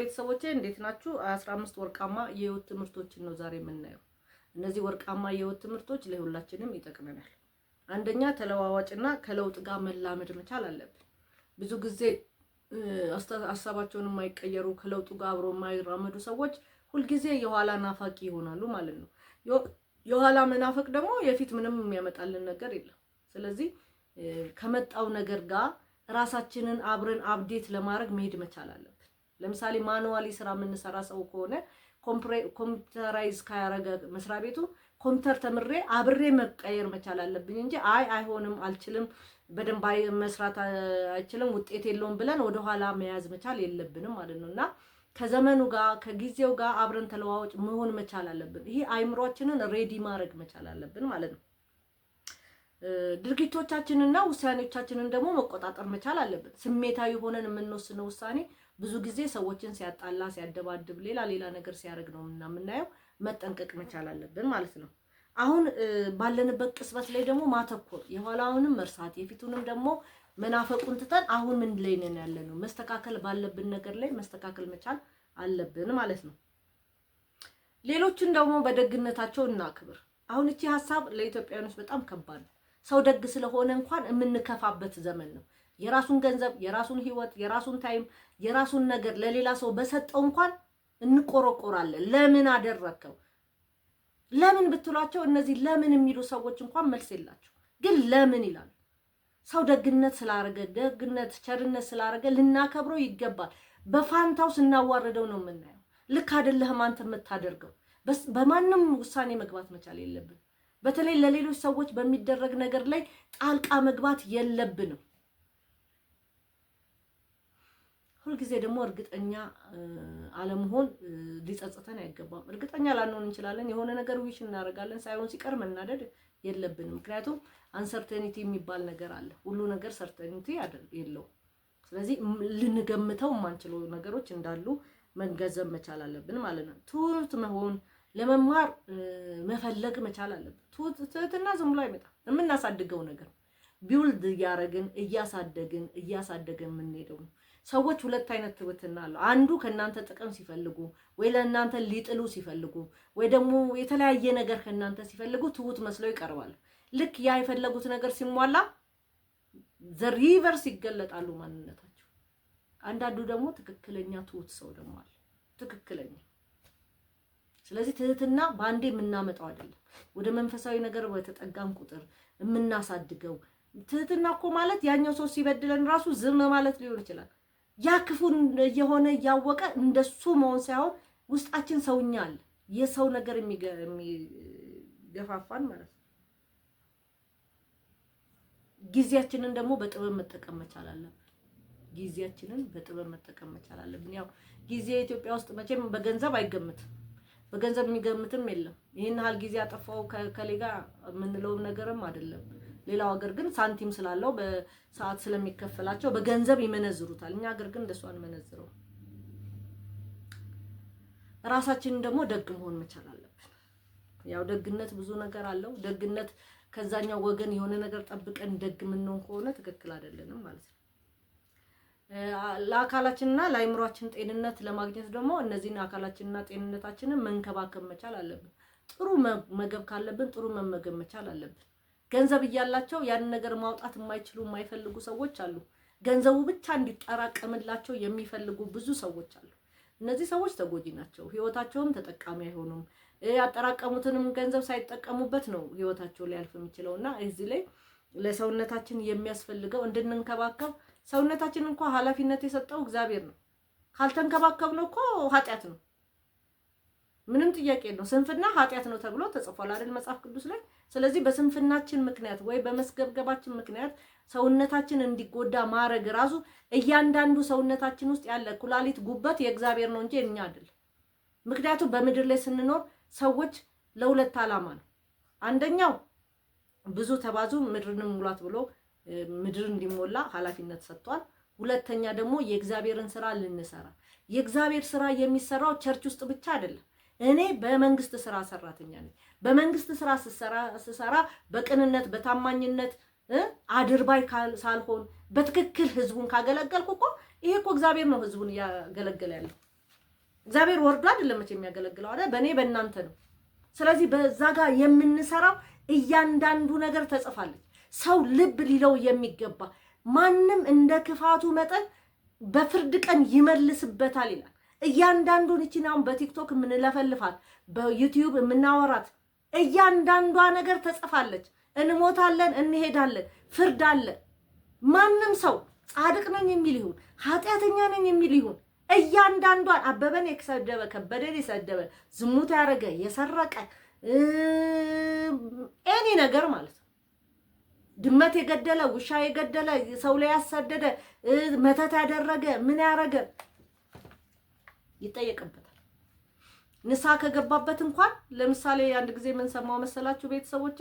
ቤተሰቦቼ እንዴት ናችሁ? 15 ወርቃማ የህይወት ትምህርቶችን ነው ዛሬ የምናየው። እነዚህ ወርቃማ የህይወት ትምህርቶች ለሁላችንም ይጠቅመናል። አንደኛ ተለዋዋጭና ከለውጥ ጋር መላመድ መቻል አለብን። ብዙ ጊዜ ሀሳባቸውን የማይቀየሩ ከለውጡ ጋር አብሮ የማይራመዱ ሰዎች ሁልጊዜ የኋላ ናፋቂ ይሆናሉ ማለት ነው። የኋላ መናፈቅ ደግሞ የፊት ምንም የሚያመጣልን ነገር የለም። ስለዚህ ከመጣው ነገር ጋር ራሳችንን አብረን አፕዴት ለማድረግ መሄድ መቻል አለብን። ለምሳሌ ማኑዋሊ ስራ የምንሰራ ሰው ከሆነ ኮምፒውተራይዝ ካያረገ መስሪያ ቤቱ ኮምፒውተር ተምሬ አብሬ መቀየር መቻል አለብኝ እንጂ አይሆንም፣ አልችልም፣ በደንብ መስራት አይችልም፣ ውጤት የለውም ብለን ወደ ኋላ መያዝ መቻል የለብንም ማለት ነውና ከዘመኑ ጋር ከጊዜው ጋር አብረን ተለዋዋጭ መሆን መቻል አለብን። ይሄ አይምሮአችንን ሬዲ ማድረግ መቻል አለብን ማለት ነው። ድርጊቶቻችንና ውሳኔዎቻችንን ደግሞ መቆጣጠር መቻል አለብን። ስሜታዊ ሆነን የምንወስነው ውሳኔ ብዙ ጊዜ ሰዎችን ሲያጣላ፣ ሲያደባድብ፣ ሌላ ነገር ሲያደርግ ነው የምናየው። መጠንቀቅ መቻል አለብን ማለት ነው። አሁን ባለንበት ቅጽበት ላይ ደግሞ ማተኮር፣ የኋላውንም መርሳት፣ የፊቱንም ደግሞ መናፈቁን ትተን አሁን ምን ላይ ነን ያለነው መስተካከል ባለብን ነገር ላይ መስተካከል መቻል አለብን ማለት ነው። ሌሎችን ደግሞ በደግነታቸው እናክብር። አሁን እቺ ሐሳብ ለኢትዮጵያውያኖች በጣም ከባድ ነው። ሰው ደግ ስለሆነ እንኳን የምንከፋበት ዘመን ነው። የራሱን ገንዘብ፣ የራሱን ህይወት፣ የራሱን ታይም፣ የራሱን ነገር ለሌላ ሰው በሰጠው እንኳን እንቆረቆራለን። ለምን አደረከው? ለምን ብትሏቸው እነዚህ ለምን የሚሉ ሰዎች እንኳን መልስ የላቸው፣ ግን ለምን ይላሉ። ሰው ደግነት ስላረገ፣ ደግነት ቸርነት ስላረገ ልናከብረው ይገባል። በፋንታው ስናዋረደው ነው የምናየው። ልክ አይደለህም አንተ የምታደርገው። በማንም ውሳኔ መግባት መቻል የለብን። በተለይ ለሌሎች ሰዎች በሚደረግ ነገር ላይ ጣልቃ መግባት የለብንም። ሁልጊዜ ደግሞ እርግጠኛ አለመሆን ሊጸጽተን አይገባም። እርግጠኛ ላንሆን እንችላለን። የሆነ ነገር ዊሽ እናደርጋለን፣ ሳይሆን ሲቀር መናደድ የለብንም። ምክንያቱም አንሰርቴኒቲ የሚባል ነገር አለ። ሁሉ ነገር ሰርቴኒቲ የለውም። ስለዚህ ልንገምተው የማንችለው ነገሮች እንዳሉ መገንዘብ መቻል አለብን ማለት ነው። ትሁት መሆን፣ ለመማር መፈለግ መቻል አለብን። ትሁትና ዝም ብሎ አይመጣም። የምናሳድገው ነገር ቢውልድ እያረግን እያሳደግን የምንሄደው ነው። ሰዎች ሁለት አይነት ትሁትና አለው። አንዱ ከእናንተ ጥቅም ሲፈልጉ ወይ ለእናንተ ሊጥሉ ሲፈልጉ ወይ ደግሞ የተለያየ ነገር ከእናንተ ሲፈልጉ ትሁት መስለው ይቀርባሉ። ልክ ያ የፈለጉት ነገር ሲሟላ ዘሪቨርስ ይገለጣሉ ማንነታቸው። አንዳንዱ ደግሞ ትክክለኛ ትሁት ሰው ደግሞ አለ፣ ትክክለኛ። ስለዚህ ትህትና በአንዴ የምናመጣው አይደለም። ወደ መንፈሳዊ ነገር በተጠጋን ቁጥር የምናሳድገው ትህትና እኮ ማለት ያኛው ሰው ሲበድለን ራሱ ዝም ማለት ሊሆን ይችላል። ያ ክፉን የሆነ እያወቀ እንደሱ መሆን ሳይሆን ውስጣችን ሰውኛ አለ፣ የሰው ነገር የሚገፋፋን ማለት ነው። ጊዜያችንን ደግሞ በጥበብ መጠቀም መቻል አለብን። ጊዜያችንን በጥበብ መጠቀም መቻል አለብን። ያው ጊዜ ኢትዮጵያ ውስጥ መቼም በገንዘብ አይገምትም። በገንዘብ የሚገምትም የለም። ይሄን ያህል ጊዜ አጠፋው ከሌጋ የምንለው ነገርም አይደለም። ሌላው ሀገር ግን ሳንቲም ስላለው በሰዓት ስለሚከፈላቸው በገንዘብ ይመነዝሩታል። እኛ ሀገር ግን እንደሱ አንመነዝረው። ራሳችንን ደግሞ ደግ መሆን መቻል አለብን። ያው ደግነት ብዙ ነገር አለው። ደግነት ከዛኛው ወገን የሆነ ነገር ጠብቀን ደግ ምንሆን ከሆነ ትክክል አይደለንም ማለት ነው። ለአካላችንና ለአይምሮአችን ጤንነት ለማግኘት ደግሞ እነዚህን አካላችንና ጤንነታችንን መንከባከብ መቻል አለብን። ጥሩ መገብ ካለብን ጥሩ መመገብ መቻል አለብን። ገንዘብ እያላቸው ያን ነገር ማውጣት የማይችሉ የማይፈልጉ ሰዎች አሉ። ገንዘቡ ብቻ እንዲጠራቀምላቸው የሚፈልጉ ብዙ ሰዎች አሉ። እነዚህ ሰዎች ተጎጂ ናቸው። ህይወታቸውም ተጠቃሚ አይሆኑም። ያጠራቀሙትንም ገንዘብ ሳይጠቀሙበት ነው ህይወታቸው ሊያልፍ የሚችለውና እዚህ ላይ ለሰውነታችን የሚያስፈልገው እንድንንከባከብ፣ ሰውነታችን እንኳን ኃላፊነት የሰጠው እግዚአብሔር ነው። ካልተንከባከብነው እኮ ኃጢያት ነው። ምንም ጥያቄ ነው። ስንፍና ኃጢያት ነው ተብሎ ተጽፏል አይደል መጽሐፍ ቅዱስ ላይ። ስለዚህ በስንፍናችን ምክንያት ወይ በመስገብገባችን ምክንያት ሰውነታችን እንዲጎዳ ማድረግ ራሱ እያንዳንዱ ሰውነታችን ውስጥ ያለ ኩላሊት፣ ጉበት የእግዚአብሔር ነው እንጂ እኛ አይደል። ምክንያቱም በምድር ላይ ስንኖር ሰዎች ለሁለት ዓላማ ነው። አንደኛው ብዙ ተባዙ ምድርን ሙላት ብሎ ምድር እንዲሞላ ኃላፊነት ሰጥቷል። ሁለተኛ ደግሞ የእግዚአብሔርን ስራ ልንሰራ። የእግዚአብሔር ስራ የሚሰራው ቸርች ውስጥ ብቻ አይደለም። እኔ በመንግስት ስራ ሰራተኛ ነኝ። በመንግስት ስራ ስሰራ በቅንነት በታማኝነት አድርባይ ሳልሆን በትክክል ህዝቡን ካገለገልኩ እኮ ይሄ እኮ እግዚአብሔር ነው ህዝቡን ያገለገለ ያለው። እግዚአብሔር ወርዶ አይደለም የሚያገለግለው አይደል? በእኔ በእናንተ ነው። ስለዚህ በዛ ጋር የምንሰራው እያንዳንዱ ነገር ተጽፋለች። ሰው ልብ ሊለው የሚገባ ማንም እንደ ክፋቱ መጠን በፍርድ ቀን ይመልስበታል ይላል። እያንዳንዱን እቺን አሁን በቲክቶክ የምንለፈልፋት በዩቲዩብ የምናወራት እያንዳንዷ ነገር ተጽፋለች። እንሞታለን፣ እንሄዳለን፣ ፍርድ አለ። ማንም ሰው ጻድቅ ነኝ የሚል ይሁን ኃጢአተኛ ነኝ የሚል ይሁን እያንዳንዷን አበበን የሰደበ ከበደን የሰደበ ዝሙት ያደረገ የሰረቀ ኤኒ ነገር ማለት ነው። ድመት የገደለ ውሻ የገደለ ሰው ላይ ያሳደደ መተት ያደረገ ምን ያደረገ ይጠየቅበታል። ንስሐ ከገባበት እንኳን ለምሳሌ አንድ ጊዜ ምን ሰማው መሰላችሁ ቤተሰቦቼ?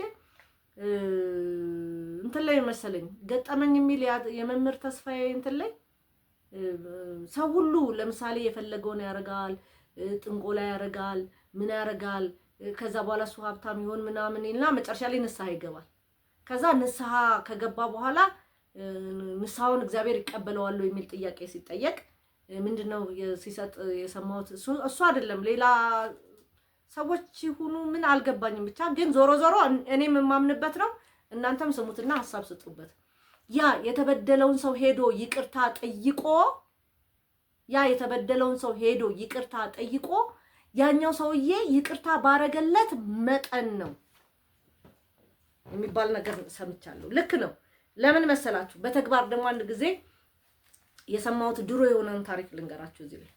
እንትን ላይ መሰለኝ ገጠመኝ የሚል የመምህር ተስፋዬ እንትን ላይ ሰው ሁሉ ለምሳሌ የፈለገውን ያደርጋል፣ ጥንቆላ ያደርጋል፣ ምን ያደርጋል። ከዛ በኋላ እሱ ሀብታም ይሆን ምናምን እና መጨረሻ ላይ ንስሐ ይገባል። ከዛ ንስሐ ከገባ በኋላ ንስሐውን እግዚአብሔር ይቀበለዋል የሚል ጥያቄ ሲጠየቅ ምንድነው ሲሰጥ የሰማሁት? እሱ አይደለም ሌላ ሰዎች ይሁኑ ምን አልገባኝም። ብቻ ግን ዞሮ ዞሮ እኔም የማምንበት ነው። እናንተም ስሙትና ሐሳብ ስጡበት። ያ የተበደለውን ሰው ሄዶ ይቅርታ ጠይቆ ይቅርታ ጠይቆ ያኛው ሰውዬ ይቅርታ ባረገለት መጠን ነው የሚባል ነገር ሰምቻለሁ። ልክ ነው። ለምን መሰላችሁ? በተግባር ደግሞ አንድ ጊዜ የሰማሁት ድሮ የሆነን ታሪክ ልንገራችሁ። እዚህ ላይ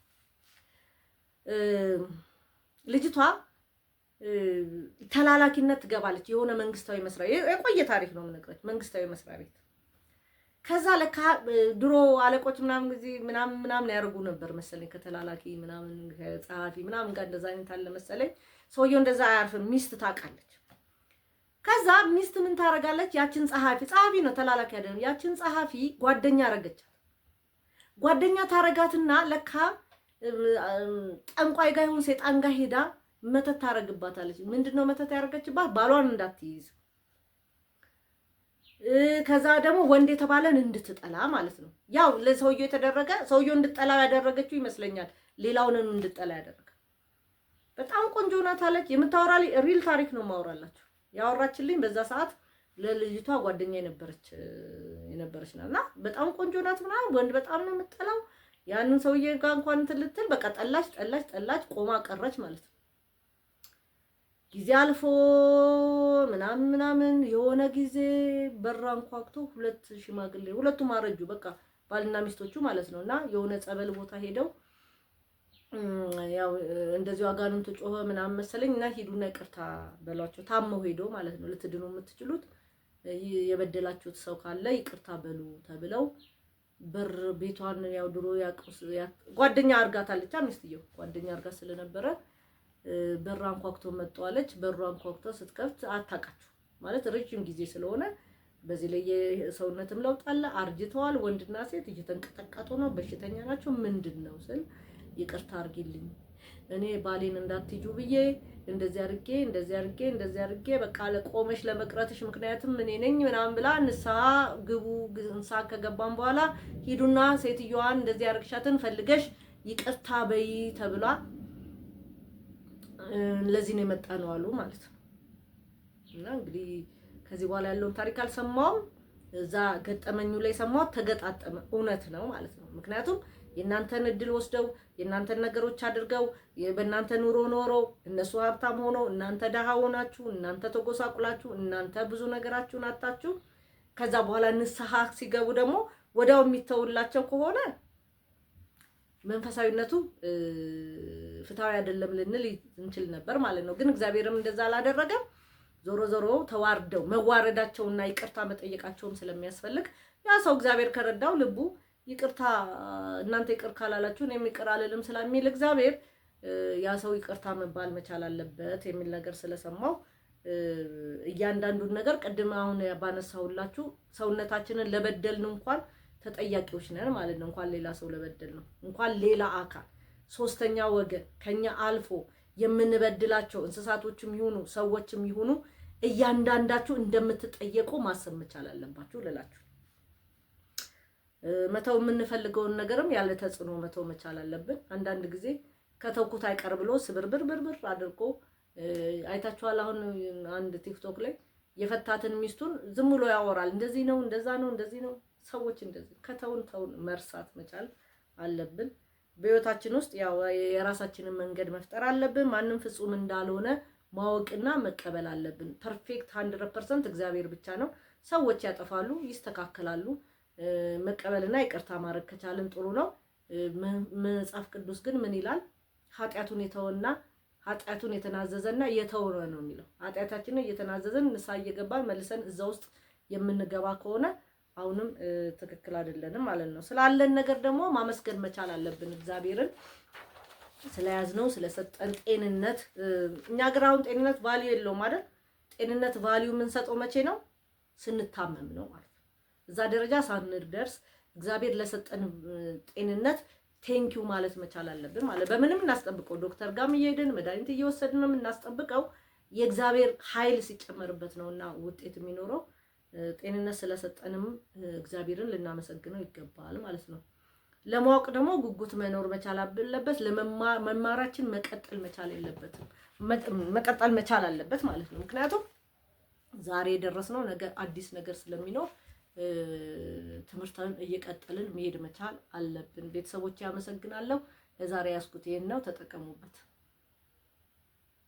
ልጅቷ ተላላኪነት ትገባለች የሆነ መንግስታዊ መስሪያ ቤት። የቆየ ታሪክ ነው የምነግራችሁ። መንግስታዊ መስሪያ ቤት ከዛ ለካ ድሮ አለቆች ምናምን ጊዜ ምናምን ያደርጉ ነበር መሰለኝ ከተላላኪ ምናምን ከጸሐፊ ምናምን ጋር እንደዛ አይነት አለ መሰለኝ። ሰውየው እንደዛ አያርፍም። ሚስት ታውቃለች። ከዛ ሚስት ምን ታረጋለች? ያችን ጸሐፊ ነው ተላላኪ አይደለም። ያችን ጸሐፊ ጓደኛ አረገቻት። ጓደኛ ታረጋትና ለካ ጠንቋይ ጋር ይሁን ሰይጣን ጋር ሄዳ መተት ታረግባታለች። ምንድነው መተት ያረገችባት? ባሏን እንዳትይዝ፣ ከዛ ደግሞ ወንድ የተባለን እንድትጠላ ማለት ነው። ያው ለሰውየው የተደረገ ሰውየው እንድትጠላ ያደረገችው ይመስለኛል። ሌላውን እንድትጠላ ያደረገ በጣም ቆንጆ ናት አለች። የምታወራ ሪል ታሪክ ነው ማወራላችሁ። ያወራችልኝ በዛ ሰዓት ለልጅቷ ጓደኛ የነበረች ናትና በጣም ቆንጆ ናት ምናምን። ወንድ በጣም ነው የምትጠላው። ያንን ሰውዬ ጋር እንኳን እንትን ልትል በቃ ጠላች ቆማ ቀረች ማለት ነው። ጊዜ አልፎ ምናምን የሆነ ጊዜ በራን ኳክቶ ሁለት ሽማግሌ ሁለቱም አረጁ። በቃ ባልና ሚስቶቹ ማለት ነውና የሆነ ጸበል ቦታ ሄደው ያው እንደዚህ አጋንንት ጮኸ ምናምን መሰለኝና ሂዱና ይቅርታ በሏቸው። ታመው ሄዶ ማለት ነው። ልትድኑ የምትችሉት የበደላችሁት ሰው ካለ ይቅርታ በሉ ተብለው በር ቤቷን ያው ድሮ ጓደኛ አርጋታለች። ሚስትየው ጓደኛ አርጋ ስለነበረ በራን ኳክቶ መጣዋለች። በራን ኳክቶ ስትከፍት አታውቃችሁ ማለት ረጅም ጊዜ ስለሆነ በዚህ ላይ የሰውነትም ለውጥ አለ። አርጅተዋል። ወንድና ሴት እየተንቀጠቀጡ ነው። በሽተኛ ናቸው። ምንድነው ስል ይቅርታ አርጊልኝ እኔ ባሌን እንዳትጁ ብዬ እንደዚህ አርጌ በቃ ለቆመሽ ለመቅረትሽ ምክንያቱም እኔ ነኝ ምናምን ብላ ንስሐ ከገባን በኋላ ሂዱና ሴትዮዋን እንደዚህ አርግሻትን ፈልገሽ ይቅርታ በይ ተብላ ለዚህ ነው የመጣ ነው አሉ ማለት ነው። እና እንግዲህ ከዚህ በኋላ ያለውን ታሪክ አልሰማውም። እዛ ገጠመኙ ላይ ሰማው ተገጣጠመ። እውነት ነው ማለት ነው። ምክንያቱም የእናንተን እድል ወስደው የእናንተን ነገሮች አድርገው በእናንተ ኑሮ ኖረው እነሱ ሀብታም ሆነው እናንተ ደሃ ሆናችሁ እናንተ ተጎሳቁላችሁ እናንተ ብዙ ነገራችሁን አጣችሁ። ከዛ በኋላ ንስሐ ሲገቡ ደግሞ ወዲያው የሚተውላቸው ከሆነ መንፈሳዊነቱ ፍትሃዊ አይደለም ልንል እንችል ነበር ማለት ነው። ግን እግዚአብሔርም እንደዛ አላደረገም። ዞሮ ተዋርደው መዋረዳቸውና ይቅርታ መጠየቃቸውም ስለሚያስፈልግ ያ ሰው እግዚአብሔር ከረዳው ልቡ ይቅርታ እናንተ ይቅር ካላላችሁ እኔም ይቅር አልልም ስለሚል እግዚአብሔር ያ ሰው ይቅርታ መባል መቻል አለበት የሚል ነገር ስለሰማው እያንዳንዱን ነገር ቅድም አሁን ባነሳሁላችሁ ሰውነታችንን ለበደልን እንኳን ተጠያቂዎች ነን ማለት ነው። እንኳን ሌላ ሰው ለበደል ነው እንኳን ሌላ አካል ሶስተኛ ወገን ከኛ አልፎ የምንበድላቸው እንስሳቶችም ይሁኑ ሰዎችም ይሁኑ እያንዳንዳችሁ እንደምትጠየቁ ማሰብ መቻል አለባችሁ ልላችሁ። መተው የምንፈልገውን ነገርም ያለ ተጽዕኖ መተው መቻል አለብን። አንዳንድ ጊዜ ከተውኩት አይቀር ብሎ ስብርብርብርብር አድርጎ አይታችኋል። አሁን አንድ ቲክቶክ ላይ የፈታትን ሚስቱን ዝም ብሎ ያወራል። እንደዚህ ነው፣ እንደዛ ነው፣ እንደዚህ ነው። ሰዎች እንደዚህ ተውን መርሳት መቻል አለብን። በህይወታችን ውስጥ ያው የራሳችንን መንገድ መፍጠር አለብን። ማንም ፍጹም እንዳልሆነ ማወቅና መቀበል አለብን። ፐርፌክት 100% እግዚአብሔር ብቻ ነው። ሰዎች ያጠፋሉ፣ ይስተካከላሉ። መቀበልና ይቅርታ ማድረግ ከቻልን ጥሩ ነው። መጽሐፍ ቅዱስ ግን ምን ይላል? ኃጢአቱን የተወና ኃጢአቱን የተናዘዘና የተወ ነው የሚለው። ኃጢአታችንን እየተናዘዘን ንስሐ እየገባን መልሰን እዛ ውስጥ የምንገባ ከሆነ አሁንም ትክክል አይደለንም ማለት ነው። ስላለን ነገር ደግሞ ማመስገን መቻል አለብን እግዚአብሔርን ስለያዝነው ስለሰጠን ጤንነት። እኛ ግን አሁን ጤንነት ቫልዩ የለውም አይደል? ጤንነት ቫልዩ የምንሰጠው መቼ ነው? ስንታመም ነው ማለት ነው። እዛ ደረጃ ሳንደርስ እግዚአብሔር ለሰጠን ጤንነት ቴንኪው ማለት መቻል አለብን ማለት። በምንም እናስጠብቀው፣ ዶክተር ጋርም እየሄድን መድኃኒት እየወሰድንም እናስጠብቀው፣ የእግዚአብሔር ኃይል ሲጨመርበት ነውና ውጤት የሚኖረው። ጤንነት ስለሰጠንም እግዚአብሔርን ልናመሰግነው ይገባል ማለት ነው። ለማወቅ ደግሞ ጉጉት መኖር መቻል አለበት። ለመማራችን መቀጠል መቻል የለበትም፣ መቀጠል መቻል አለበት ማለት ነው። ምክንያቱም ዛሬ የደረስነው ነገ አዲስ ነገር ስለሚኖር ትምህርትን እየቀጠልን መሄድ መቻል አለብን። ቤተሰቦቼ አመሰግናለሁ። ለዛሬ ያስኩት ይሄን ነው። ተጠቀሙበት።